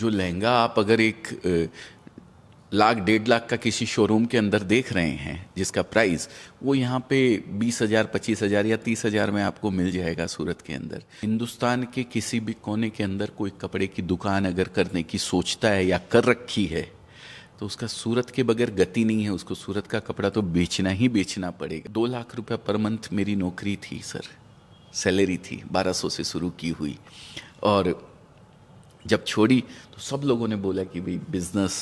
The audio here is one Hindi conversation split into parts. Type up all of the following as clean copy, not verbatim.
जो लहंगा आप अगर एक लाख 1.5 लाख का किसी शोरूम के अंदर देख रहे हैं जिसका प्राइस वो यहाँ पे 20,000 25,000 या 30,000 में आपको मिल जाएगा सूरत के अंदर। हिंदुस्तान के किसी भी कोने के अंदर कोई कपड़े की दुकान अगर करने की सोचता है या कर रखी है तो उसका सूरत के बगैर गति नहीं है। उसको सूरत का कपड़ा तो बेचना ही बेचना पड़ेगा। 2 लाख रुपए पर मंथ मेरी नौकरी थी सर, सैलरी थी, 1200 से शुरू की हुई। और जब छोड़ी तो सब लोगों ने बोला कि भाई बिजनेस,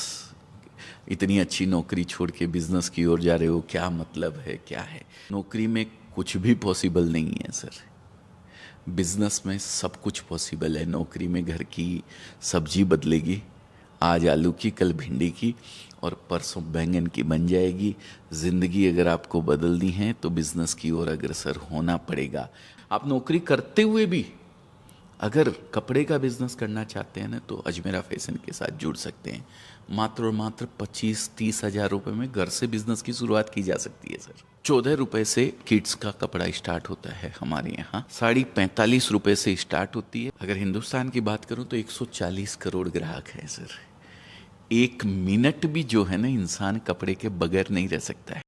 इतनी अच्छी नौकरी छोड़ के बिजनेस की ओर जा रहे हो, क्या मतलब है, क्या है। नौकरी में कुछ भी पॉसिबल नहीं है सर, बिजनेस में सब कुछ पॉसिबल है। नौकरी में घर की सब्जी बदलेगी, आज आलू की कल भिंडी की और परसों बैंगन की बन जाएगी। ज़िंदगी अगर आपको बदलनी है तो बिजनेस की ओर अग्रसर होना पड़ेगा। आप नौकरी करते हुए भी अगर कपड़े का बिजनेस करना चाहते हैं ना तो अजमेरा फैशन के साथ जुड़ सकते हैं। मात्र और मात्र 25-30 हज़ार रुपये में घर से बिजनेस की शुरुआत की जा सकती है सर। 14 रुपये से किड्स का कपड़ा स्टार्ट होता है हमारे यहाँ, साड़ी 45 रुपये से स्टार्ट होती है। अगर हिंदुस्तान की बात करूँ तो 140 करोड़ ग्राहक है सर। 1 मिनट भी जो है ना इंसान कपड़े के बगैर नहीं रह सकता है।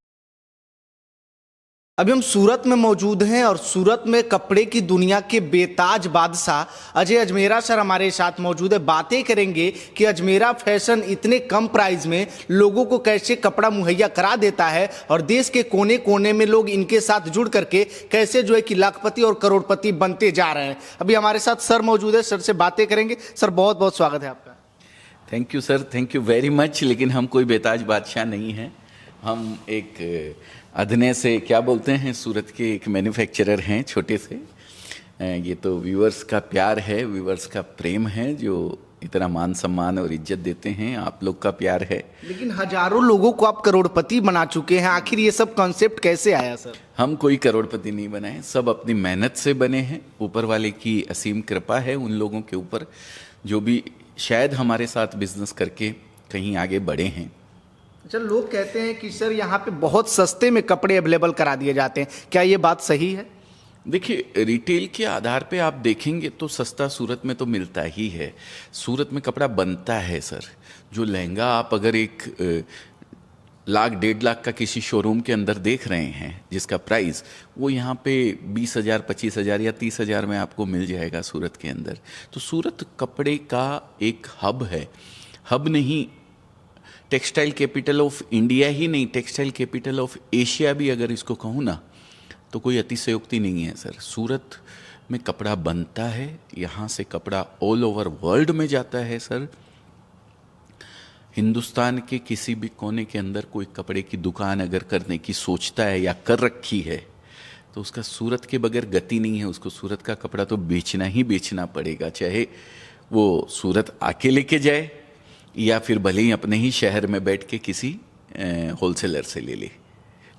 अभी हम सूरत में मौजूद हैं और सूरत में कपड़े की दुनिया के बेताज बादशाह अजय अजमेरा सर हमारे साथ मौजूद है। बातें करेंगे कि अजमेरा फैशन इतने कम प्राइस में लोगों को कैसे कपड़ा मुहैया करा देता है और देश के कोने कोने में लोग इनके साथ जुड़ करके कैसे जो है कि लाखपति और करोड़पति बनते जा रहे हैं। अभी हमारे साथ सर मौजूद है, सर से बातें करेंगे। सर बहुत बहुत स्वागत है आपका। Thank you sir, thank you very much. लेकिन हम कोई बेताज बादशाह नहीं हैं, हम एक अधने से क्या बोलते हैं, सूरत के एक मैन्युफैक्चरर हैं छोटे से। ये तो व्यूअर्स का प्यार है, व्यूअर्स का प्रेम है जो इतना मान सम्मान और इज्जत देते हैं, आप लोग का प्यार है। लेकिन हजारों लोगों को आप करोड़पति बना चुके हैं, आखिर ये सब कॉन्सेप्ट कैसे आया सर? हम कोई करोड़पति नहीं बनाए, सब अपनी मेहनत से बने हैं। ऊपर वाले की असीम कृपा है उन लोगों के ऊपर जो भी शायद हमारे साथ बिजनेस करके कहीं आगे बढ़े हैं। अच्छा, लोग कहते हैं कि सर यहाँ पे बहुत सस्ते में कपड़े अवेलेबल करा दिए जाते हैं, क्या ये बात सही है? देखिए, रिटेल के आधार पे आप देखेंगे तो सस्ता सूरत में तो मिलता ही है। सूरत में कपड़ा बनता है सर। जो लहंगा आप अगर एक लाख 1.5 लाख का किसी शोरूम के अंदर देख रहे हैं जिसका प्राइस वो यहाँ पे 20,000 25,000 या 30,000 में आपको मिल जाएगा सूरत के अंदर। तो सूरत कपड़े का एक हब है, हब नहीं, टेक्सटाइल कैपिटल ऑफ इंडिया ही नहीं, टेक्सटाइल कैपिटल ऑफ एशिया भी अगर इसको कहूँ ना तो कोई अतिशयोक्ति नहीं है सर। सूरत में कपड़ा बनता है, यहाँ से कपड़ा ऑल ओवर वर्ल्ड में जाता है सर। हिंदुस्तान के किसी भी कोने के अंदर कोई कपड़े की दुकान अगर करने की सोचता है या कर रखी है तो उसका सूरत के बगैर गति नहीं है। उसको सूरत का कपड़ा तो बेचना ही बेचना पड़ेगा, चाहे वो सूरत आके लेके जाए या फिर भले ही अपने ही शहर में बैठ के किसी होलसेलर से ले ले,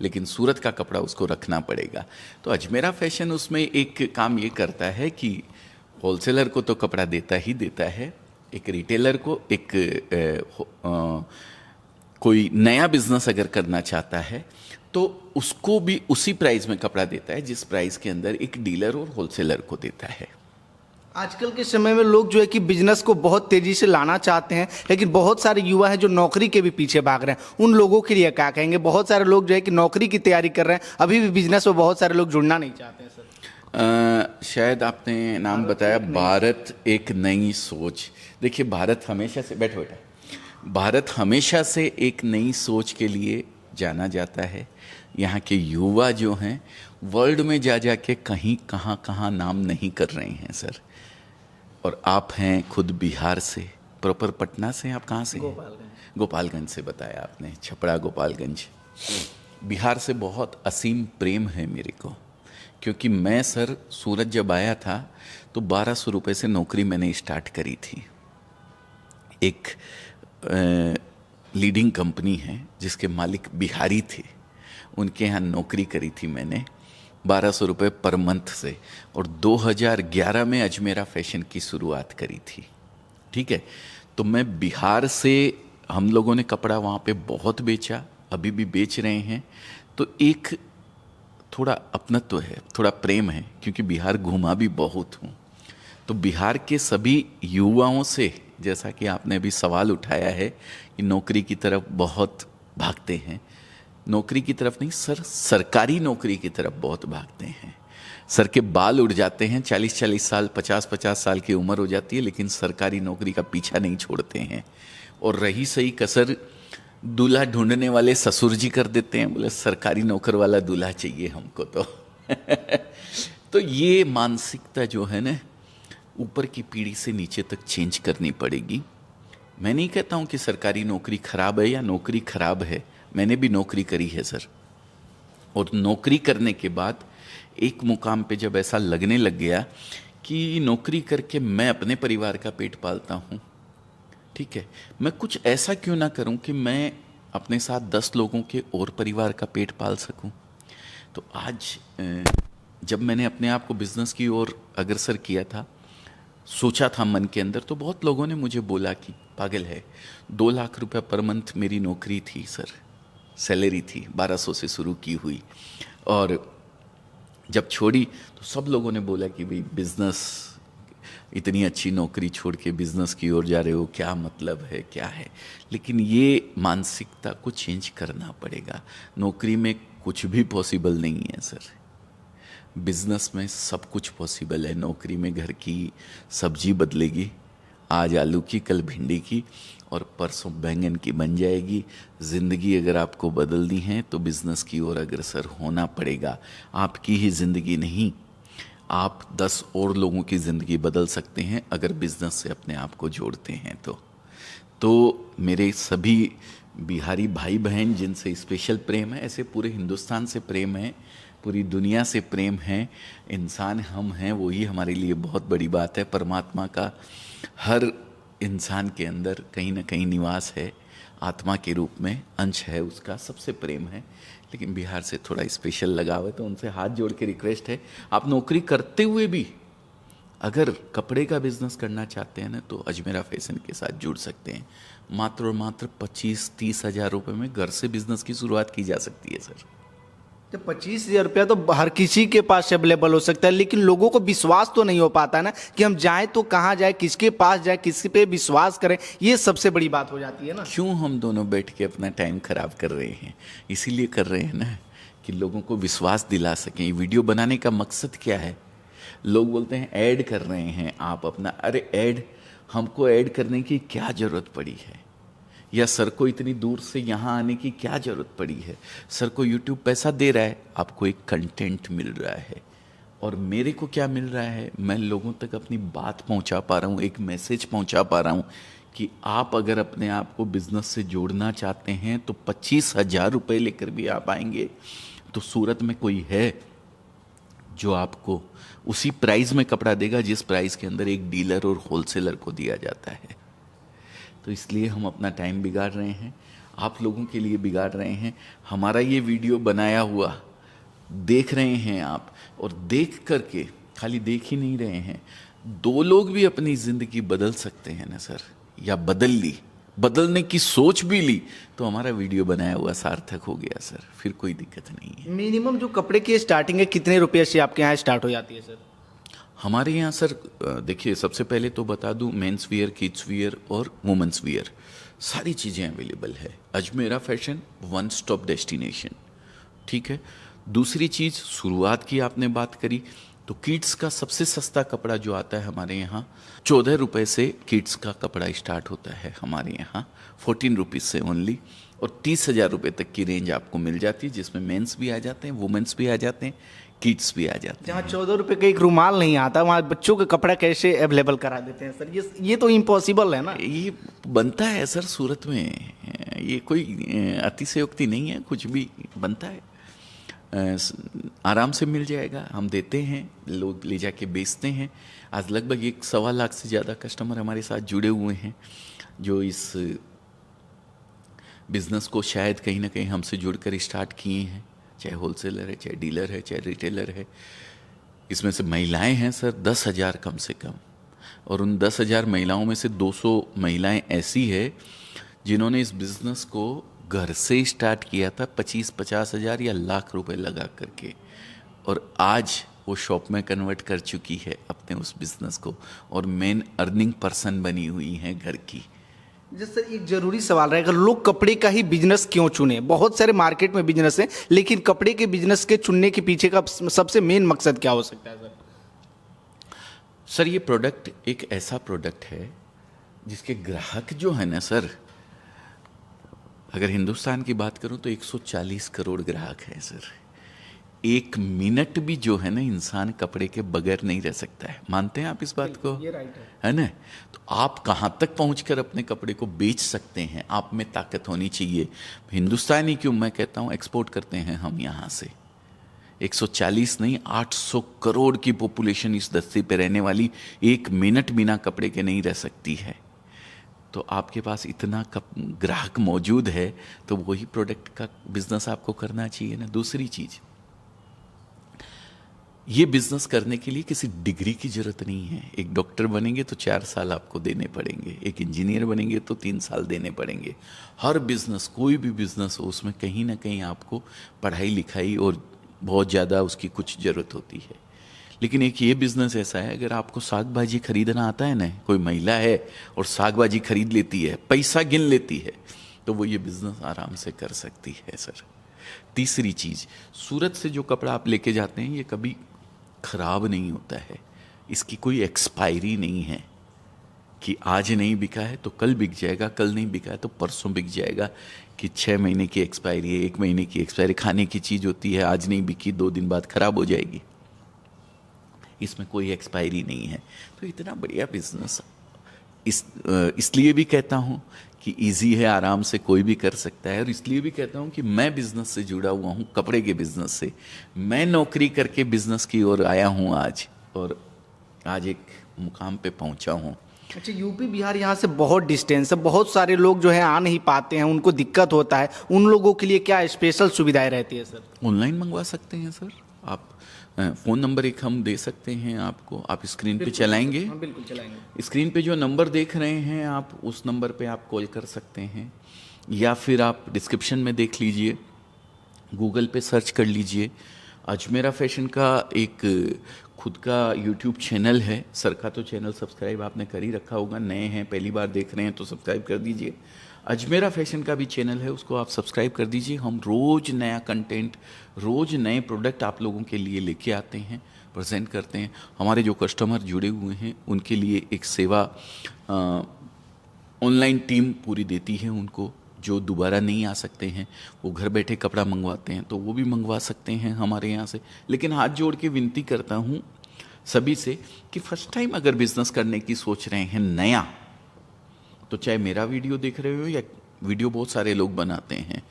लेकिन सूरत का कपड़ा उसको रखना पड़ेगा। तो अजमेरा फैशन उसमें एक काम ये करता है कि होलसेलर को तो कपड़ा देता ही देता है, एक रिटेलर को कोई नया बिजनेस अगर करना चाहता है तो उसको भी उसी प्राइस में कपड़ा देता है जिस प्राइस के अंदर एक डीलर और होलसेलर को देता है। आजकल के समय में लोग जो है कि बिजनेस को बहुत तेजी से लाना चाहते हैं, लेकिन बहुत सारे युवा हैं जो नौकरी के भी पीछे भाग रहे हैं। उन लोगों के लिए क्या कहेंगे? बहुत सारे लोग जो है कि नौकरी की तैयारी कर रहे हैं, अभी भी बिजनेस में बहुत सारे लोग जुड़ना नहीं चाहते हैं सर। शायद आपने नाम बताया भारत एक नई सोच। देखिए, भारत हमेशा से भारत हमेशा से एक नई सोच के लिए जाना जाता है। यहाँ के युवा जो हैं वर्ल्ड में जा के कहीं कहाँ नाम नहीं कर रहे हैं सर। और आप हैं खुद बिहार से, प्रॉपर पटना से। आप कहाँ से? गोपालगंज से बताया आपने, छपरा गोपालगंज। बिहार से बहुत असीम प्रेम है मेरे को, क्योंकि मैं सर सूरत जब आया था तो 1200 रुपये से नौकरी मैंने स्टार्ट करी थी। एक लीडिंग कंपनी है जिसके मालिक बिहारी थे, उनके यहाँ नौकरी करी थी मैंने 1200 रुपये पर मंथ से, और 2011 में अजमेरा फैशन की शुरुआत करी थी। ठीक है, तो मैं बिहार से, हम लोगों ने कपड़ा वहाँ पे बहुत बेचा, अभी भी बेच रहे हैं। तो एक थोड़ा अपनत्व है, थोड़ा प्रेम है, क्योंकि बिहार घूमा भी बहुत हूँ। तो बिहार के सभी युवाओं से जैसा कि आपने अभी सवाल उठाया है कि नौकरी की तरफ बहुत भागते हैं। नौकरी की तरफ नहीं सर, सरकारी नौकरी की तरफ बहुत भागते हैं। सर के बाल उड़ जाते हैं, 40-40 साल, 50-50 साल की उम्र हो जाती है, लेकिन सरकारी नौकरी का पीछा नहीं छोड़ते हैं। और रही सही कसर, दूल्हा ढूंढने वाले ससुर जी कर देते हैं, बोले सरकारी नौकर वाला दूल्हा चाहिए हमको तो। तो ये मानसिकता जो है ना, ऊपर की पीढ़ी से नीचे तक चेंज करनी पड़ेगी। मैं नहीं कहता हूं कि सरकारी नौकरी खराब है या नौकरी खराब है, मैंने भी नौकरी करी है सर। और नौकरी करने के बाद एक मुकाम पे जब ऐसा लगने लग गया कि नौकरी करके मैं अपने परिवार का पेट पालता हूँ, ठीक है, मैं कुछ ऐसा क्यों ना करूं कि मैं अपने साथ 10 लोगों के और परिवार का पेट पाल सकूं। तो आज जब मैंने अपने आप को बिजनेस की ओर अग्रसर किया था, सोचा था मन के अंदर, तो बहुत लोगों ने मुझे बोला कि पागल है, 2 लाख रुपए पर मंथ मेरी नौकरी थी सर, सैलरी थी, 1200 से शुरू की हुई, और जब छोड़ी तो सब लोगों ने बोला कि भाई बिजनेस, इतनी अच्छी नौकरी छोड़ के बिजनेस की ओर जा रहे हो, क्या मतलब है, क्या है। लेकिन ये मानसिकता को चेंज करना पड़ेगा। नौकरी में कुछ भी पॉसिबल नहीं है सर, बिजनेस में सब कुछ पॉसिबल है। नौकरी में घर की सब्जी बदलेगी, आज आलू की, कल भिंडी की, और परसों बैंगन की बन जाएगी। ज़िंदगी अगर आपको बदलनी है तो बिजनेस की ओर अग्रसर होना पड़ेगा। आपकी ही ज़िंदगी नहीं, आप 10 और लोगों की ज़िंदगी बदल सकते हैं अगर बिजनेस से अपने आप को जोड़ते हैं तो मेरे सभी बिहारी भाई बहन जिनसे स्पेशल प्रेम है, ऐसे पूरे हिंदुस्तान से प्रेम है, पूरी दुनिया से प्रेम है। इंसान हम हैं, वही हमारे लिए बहुत बड़ी बात है। परमात्मा का हर इंसान के अंदर कहीं ना कहीं निवास है, आत्मा के रूप में अंश है उसका, सबसे प्रेम है। लेकिन बिहार से थोड़ा स्पेशल लगाव है, तो उनसे हाथ जोड़ के रिक्वेस्ट है, आप नौकरी करते हुए भी अगर कपड़े का बिजनेस करना चाहते हैं ना, तो अजमेरा फैशन के साथ जुड़ सकते हैं। मात्र और मात्र 25-30 हज़ार रुपये में घर से बिजनेस की शुरुआत की जा सकती है सर। तो 25,000 रुपया तो हर किसी के पास अवेलेबल हो सकता है, लेकिन लोगों को विश्वास तो नहीं हो पाता ना कि हम जाएं तो कहाँ जाए, किसके पास जाए, किसी पे विश्वास करें। ये सबसे बड़ी बात हो जाती है ना। क्यों हम दोनों बैठ के अपना टाइम खराब कर रहे हैं? इसीलिए कर रहे हैं ना कि लोगों को विश्वास दिला सकें। वीडियो बनाने का मकसद क्या है? लोग बोलते हैं ऐड कर रहे हैं आप अपना, अरे ऐड, हमको ऐड करने की क्या ज़रूरत पड़ी है? या सर को इतनी दूर से यहाँ आने की क्या ज़रूरत पड़ी है? सर को यूट्यूब पैसा दे रहा है, आपको एक कंटेंट मिल रहा है, और मेरे को क्या मिल रहा है? मैं लोगों तक अपनी बात पहुँचा पा रहा हूँ, एक मैसेज पहुँचा पा रहा हूँ कि आप अगर अपने आप को बिजनेस से जोड़ना चाहते हैं तो 25,000 रुपये लेकर भी आप आएंगे तो सूरत में कोई है जो आपको उसी प्राइस में कपड़ा देगा जिस प्राइस के अंदर एक डीलर और होलसेलर को दिया जाता है। तो इसलिए हम अपना टाइम बिगाड़ रहे हैं, आप लोगों के लिए बिगाड़ रहे हैं। हमारा ये वीडियो बनाया हुआ देख रहे हैं आप, और देख करके खाली देख ही नहीं रहे हैं, 2 लोग भी अपनी ज़िंदगी बदल सकते हैं ना सर, या बदल ली, बदलने की सोच भी ली, तो हमारा वीडियो बनाया हुआ सार्थक हो गया सर, फिर कोई दिक्कत नहीं है। मिनिमम जो कपड़े की स्टार्टिंग है कितने रुपये से आपके यहाँ स्टार्ट हो जाती है सर? हमारे यहाँ सर देखिए, सबसे पहले तो बता दूं, मेंस वियर, किड्स वियर और वुमेंस वियर सारी चीज़ें अवेलेबल है। Ajmera fashion one stop destination, ठीक है। दूसरी चीज़, शुरुआत की आपने बात करी, तो किड्स का सबसे सस्ता कपड़ा जो आता है हमारे यहाँ 14 रुपये से किड्स का कपड़ा स्टार्ट होता है हमारे यहाँ, 14 रुपीज़ से ओनली, और 30,000 रुपये तक की रेंज आपको मिल जाती है, जिसमें मेंस भी आ जाते हैं, वुमेंस भी आ जाते हैं, किड्स भी आ जाते हैं। जहाँ 14 रुपये का एक रुमाल नहीं आता, वहाँ बच्चों का कपड़ा कैसे अवेलेबल करा देते हैं सर? ये तो इम्पॉसिबल है ना। ये बनता है सर सूरत में, ये कोई अतिशयोक्ति नहीं है, कुछ भी बनता है, आराम से मिल जाएगा, हम देते हैं, लोग ले जाके बेचते हैं। आज लगभग 1.25 लाख से ज़्यादा कस्टमर हमारे साथ जुड़े हुए हैं, जो इस बिज़नेस को शायद कहीं ना कहीं हमसे जुड़कर स्टार्ट किए हैं, चाहे होलसेलर है, चाहे डीलर है, चाहे रिटेलर है। इसमें से महिलाएं हैं सर 10,000 कम से कम, और उन 10,000 महिलाओं में से 200 महिलाएं ऐसी है जिन्होंने इस बिज़नेस को घर से स्टार्ट किया था 25-50 हज़ार या लाख रुपए लगा करके, और आज वो शॉप में कन्वर्ट कर चुकी है अपने उस बिजनेस को और मेन अर्निंग पर्सन बनी हुई हैं घर की। जैसे एक जरूरी सवाल रहेगा, लोग कपड़े का ही बिजनेस क्यों चुने? बहुत सारे मार्केट में बिजनेस है, लेकिन कपड़े के बिजनेस के चुनने के पीछे का सबसे मेन मकसद क्या हो सकता है सर? सर ये प्रोडक्ट एक ऐसा प्रोडक्ट है जिसके ग्राहक जो है ना सर, अगर हिंदुस्तान की बात करूं तो 140 करोड़ ग्राहक हैं सर। 1 मिनट भी जो है ना इंसान कपड़े के बगैर नहीं रह सकता है। मानते हैं आप इस बात को? ये राइट है ना? तो आप कहाँ तक पहुंचकर अपने कपड़े को बेच सकते हैं, आप में ताकत होनी चाहिए। हिंदुस्तान ही क्यों, मैं कहता हूँ एक्सपोर्ट करते हैं हम यहाँ से। 140 नहीं 800 करोड़ की पॉपुलेशन इस धरती पे रहने वाली 1 मिनट बिना कपड़े के नहीं रह सकती है। तो आपके पास इतना ग्राहक मौजूद है तो वही प्रोडक्ट का बिजनेस आपको करना चाहिए ना। दूसरी चीज, ये बिजनेस करने के लिए किसी डिग्री की जरूरत नहीं है। एक डॉक्टर बनेंगे तो 4 साल आपको देने पड़ेंगे, एक इंजीनियर बनेंगे तो 3 साल देने पड़ेंगे। हर बिजनेस, कोई भी बिजनेस हो, उसमें कहीं ना कहीं आपको पढ़ाई लिखाई और बहुत ज़्यादा उसकी कुछ ज़रूरत होती है। लेकिन एक ये बिजनेस ऐसा है, अगर आपको साग भाजी खरीदना आता है ना, कोई महिला है और साग भाजी खरीद लेती है, पैसा गिन लेती है, तो वो ये बिजनेस आराम से कर सकती है सर। तीसरी चीज़, सूरत से जो कपड़ा आप लेके जाते हैं ये कभी खराब नहीं होता है। इसकी कोई एक्सपायरी नहीं है कि आज नहीं बिका है तो कल बिक जाएगा, कल नहीं बिका है तो परसों बिक जाएगा, कि 6 महीने की एक्सपायरी है, 1 महीने की एक्सपायरी। खाने की चीज़ होती है, आज नहीं बिकी 2 दिन बाद खराब हो जाएगी। इसमें कोई एक्सपायरी नहीं है। तो इतना बढ़िया बिजनेस इसलिए भी कहता हूँ कि इजी है, आराम से कोई भी कर सकता है। और इसलिए भी कहता हूँ कि मैं बिजनेस से जुड़ा हुआ हूँ, कपड़े के बिजनेस से। मैं नौकरी करके बिजनेस की ओर आया हूँ आज, और आज एक मुकाम पे पहुँचा हूँ। अच्छा, यूपी बिहार यहाँ से बहुत डिस्टेंस है, बहुत सारे लोग जो है आ नहीं पाते हैं, उनको दिक्कत होता है, उन लोगों के लिए क्या स्पेशल सुविधाएं रहती है सर? ऑनलाइन मंगवा सकते हैं सर आप। फ़ोन नंबर एक हम दे सकते हैं आपको, आप स्क्रीन पे चलाएंगे। हाँ, बिल्कुल चलाएंगे। स्क्रीन पे जो नंबर देख रहे हैं आप, उस नंबर पे आप कॉल कर सकते हैं, या फिर आप डिस्क्रिप्शन में देख लीजिए, गूगल पे सर्च कर लीजिए। अजमेरा फैशन का एक खुद का यूट्यूब चैनल है सर का, तो चैनल सब्सक्राइब आपने कर ही रखा होगा। नए हैं, पहली बार देख रहे हैं तो सब्सक्राइब कर दीजिए। अजमेरा फैशन का भी चैनल है, उसको आप सब्सक्राइब कर दीजिए। हम रोज़ नया कंटेंट, रोज़ नए प्रोडक्ट आप लोगों के लिए लेके आते हैं, प्रेजेंट करते हैं। हमारे जो कस्टमर जुड़े हुए हैं उनके लिए एक सेवा ऑनलाइन टीम पूरी देती है उनको, जो दोबारा नहीं आ सकते हैं, वो घर बैठे कपड़ा मंगवाते हैं तो वो भी मंगवा सकते हैं हमारे यहाँ से। लेकिन हाथ जोड़ के विनती करता हूँ सभी से कि फर्स्ट टाइम अगर बिजनेस करने की सोच रहे हैं नया, तो चाहे मेरा वीडियो देख रहे हो या वीडियो बहुत सारे लोग बनाते हैं,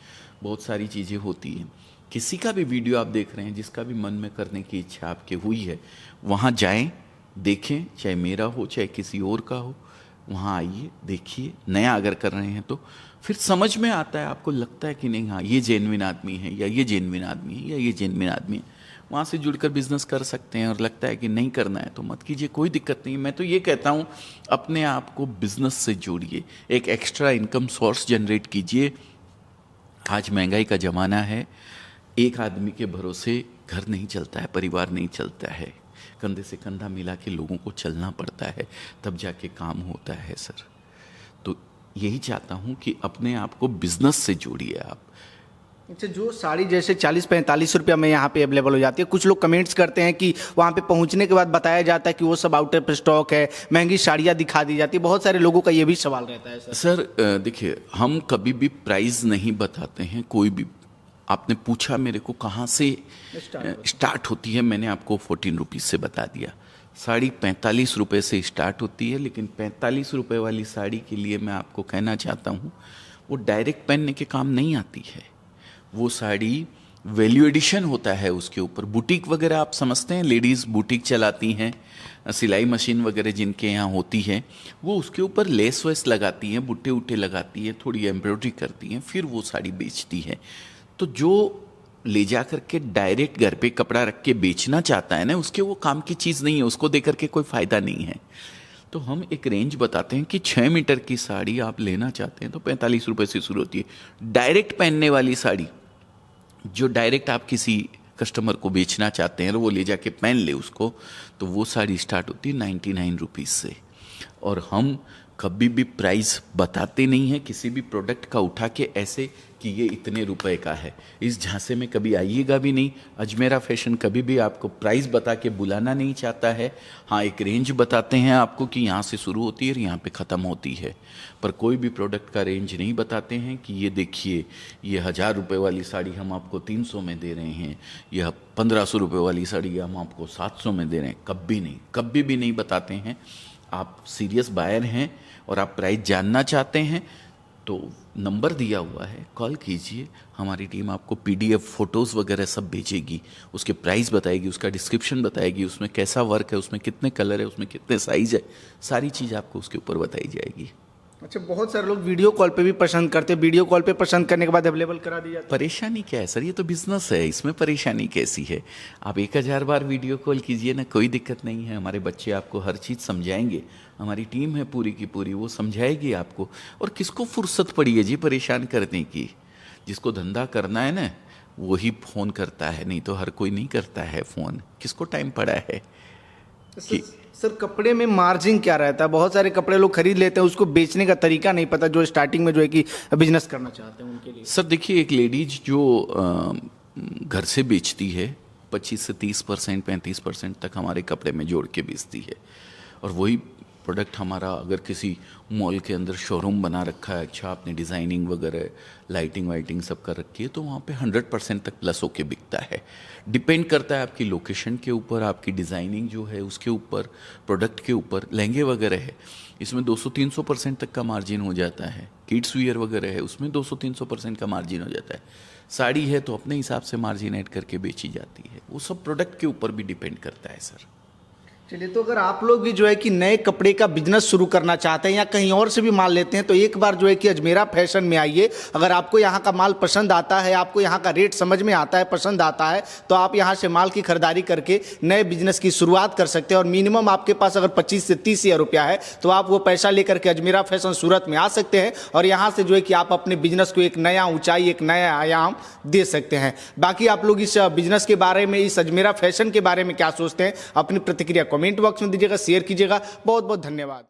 बहुत सारी चीज़ें होती हैं, किसी का भी वीडियो आप देख रहे हैं, जिसका भी मन में करने की इच्छा आपके हुई है, वहाँ जाएं, देखें, चाहे मेरा हो चाहे किसी और का हो, वहाँ आइए, देखिए। नया अगर कर रहे हैं तो फिर समझ में आता है, आपको लगता है कि नहीं हाँ ये जेन्युइन आदमी है, या ये जेन्युइन आदमी है, या ये जेन्युइन आदमी है, वहाँ से जुड़कर बिजनेस कर सकते हैं। और लगता है कि नहीं करना है तो मत कीजिए, कोई दिक्कत नहीं। मैं तो ये कहता हूँ अपने आप को बिजनेस से जोड़िए, एक एक्स्ट्रा इनकम सोर्स जनरेट कीजिए। आज महंगाई का ज़माना है, एक आदमी के भरोसे घर नहीं चलता है, परिवार नहीं चलता है, कंधे से कंधा मिला के लोगों को चलना पड़ता है, तब जाके काम होता है सर। तो यही चाहता हूँ कि अपने आप को बिजनेस से जोड़िए आप। अच्छा, जो साड़ी जैसे 40-45 रुपया में यहाँ पे अवेलेबल हो जाती है, कुछ लोग कमेंट्स करते हैं कि वहाँ पे पहुँचने के बाद बताया जाता है कि वो सब आउट ऑफ स्टॉक है, महंगी साड़ियाँ दिखा दी जाती है। बहुत सारे लोगों का ये भी सवाल रहता है सर। सर देखिए, हम कभी भी प्राइस नहीं बताते हैं, कोई भी। आपने पूछा मेरे को कहाँ से स्टार्ट होती है, मैंने आपको 14 रुपीज़ से बता दिया। साड़ी 45 रुपये से स्टार्ट होती है, लेकिन 45 रुपये वाली साड़ी के लिए मैं आपको कहना चाहता हूँ वो डायरेक्ट पहनने के काम नहीं आती है। वो साड़ी वैल्यू एडिशन होता है उसके ऊपर। बुटीक वगैरह आप समझते हैं, लेडीज़ बुटीक चलाती हैं, सिलाई मशीन वगैरह जिनके यहाँ होती है, वो उसके ऊपर लेस वेस लगाती हैं, बुट्टे उट्टे लगाती हैं, थोड़ी एम्ब्रॉयडरी करती हैं, फिर वो साड़ी बेचती है। तो जो ले जा करके डायरेक्ट घर पे कपड़ा रख के बेचना चाहता है ना, उसके वो काम की चीज़ नहीं है, उसको दे करके कोई फ़ायदा नहीं है। तो हम एक रेंज बताते हैं कि 6 मीटर की साड़ी आप लेना चाहते हैं तो 45 रुपये से शुरू होती है। डायरेक्ट पहनने वाली साड़ी, जो डायरेक्ट आप किसी कस्टमर को बेचना चाहते हैं और वो ले जाके पहन ले उसको, तो वो साड़ी स्टार्ट होती है 99 रुपीज़ से। और हम कभी भी प्राइस बताते नहीं हैं किसी भी प्रोडक्ट का उठा के ऐसे कि ये इतने रुपए का है। इस झांसे में कभी आइएगा भी नहीं। अजमेरा फैशन कभी भी आपको प्राइस बता के बुलाना नहीं चाहता है। हाँ, एक रेंज बताते हैं आपको कि यहाँ से शुरू होती है और यहाँ पे ख़त्म होती है, पर कोई भी प्रोडक्ट का रेंज नहीं बताते हैं कि ये देखिए, ये 1000 रुपये वाली साड़ी हम आपको 300 में दे रहे हैं, यह 1500 रुपये वाली साड़ी हम आपको 700 में दे रहे हैं। कभी नहीं, कभी भी नहीं बताते हैं। आप सीरियस बायर हैं और आप प्राइस जानना चाहते हैं तो नंबर दिया हुआ है, कॉल कीजिए। हमारी टीम आपको PDF फोटोज़ वगैरह सब भेजेगी, उसके प्राइस बताएगी, उसका डिस्क्रिप्शन बताएगी, उसमें कैसा वर्क है, उसमें कितने कलर है, उसमें कितने साइज़ है, सारी चीज़ आपको उसके ऊपर बताई जाएगी। अच्छा, बहुत सारे लोग वीडियो कॉल पे भी पसंद करते हैं, वीडियो कॉल पे पसंद करने के बाद अवेलेबल करा दी जाती है। परेशानी क्या है सर, ये तो बिजनेस है, इसमें परेशानी कैसी है? आप 1000 बार वीडियो कॉल कीजिए ना, कोई दिक्कत नहीं है। हमारे बच्चे आपको हर चीज़ समझाएंगे, हमारी टीम है पूरी की पूरी, वो समझाएगी आपको। और किसको फुर्सत पड़ी है जी परेशान करने की? जिसको धंधा करना है ना वही फ़ोन करता है, नहीं तो हर कोई नहीं करता है फ़ोन। किसको टाइम पड़ा है कि सर कपड़े में मार्जिन क्या रहता है? बहुत सारे कपड़े लोग खरीद लेते हैं, उसको बेचने का तरीका नहीं पता, जो स्टार्टिंग में जो है कि बिजनेस करना चाहते हैं उनके लिए। सर देखिए, एक लेडीज जो घर से बेचती है 25 से 30%, 35% तक हमारे कपड़े में जोड़ के बेचती है। और वही प्रोडक्ट हमारा अगर किसी मॉल के अंदर शोरूम बना रखा है, अच्छा आपने डिज़ाइनिंग वगैरह लाइटिंग वाइटिंग सब कर रखी है, तो वहाँ पे 100% तक प्लस होके बिकता है। डिपेंड करता है आपकी लोकेशन के ऊपर, आपकी डिज़ाइनिंग जो है उसके ऊपर, प्रोडक्ट के ऊपर। लहंगे वगैरह है, इसमें 200-300% तक का मार्जिन हो जाता है। किड्स वियर वगैरह है, उसमें 200-300% का मार्जिन हो जाता है। साड़ी है तो अपने हिसाब से मार्जिन ऐड करके बेची जाती है। वो सब प्रोडक्ट के ऊपर भी डिपेंड करता है सर। चलिए, तो अगर आप लोग भी जो है कि नए कपड़े का बिजनेस शुरू करना चाहते हैं या कहीं और से भी माल लेते हैं, तो एक बार जो है कि अजमेरा फैशन में आइए। अगर आपको यहाँ का माल पसंद आता है, आपको यहाँ का रेट समझ में आता है, पसंद आता है, तो आप यहाँ से माल की खरीदारी करके नए बिजनेस की शुरुआत कर सकते हैं। और मिनिमम आपके पास अगर 25 से 30 हज़ार रुपया है तो आप वो पैसा लेकर के अजमेरा फैशन सूरत में आ सकते हैं और यहाँ से जो है कि आप अपने बिजनेस को एक नया ऊंचाई, एक नया आयाम दे सकते हैं। बाकी आप लोग इस बिजनेस के बारे में, इस अजमेरा फैशन के बारे में क्या सोचते हैं, अपनी प्रतिक्रिया कमेंट बॉक्स में दीजिएगा, शेयर कीजिएगा। बहुत बहुत धन्यवाद।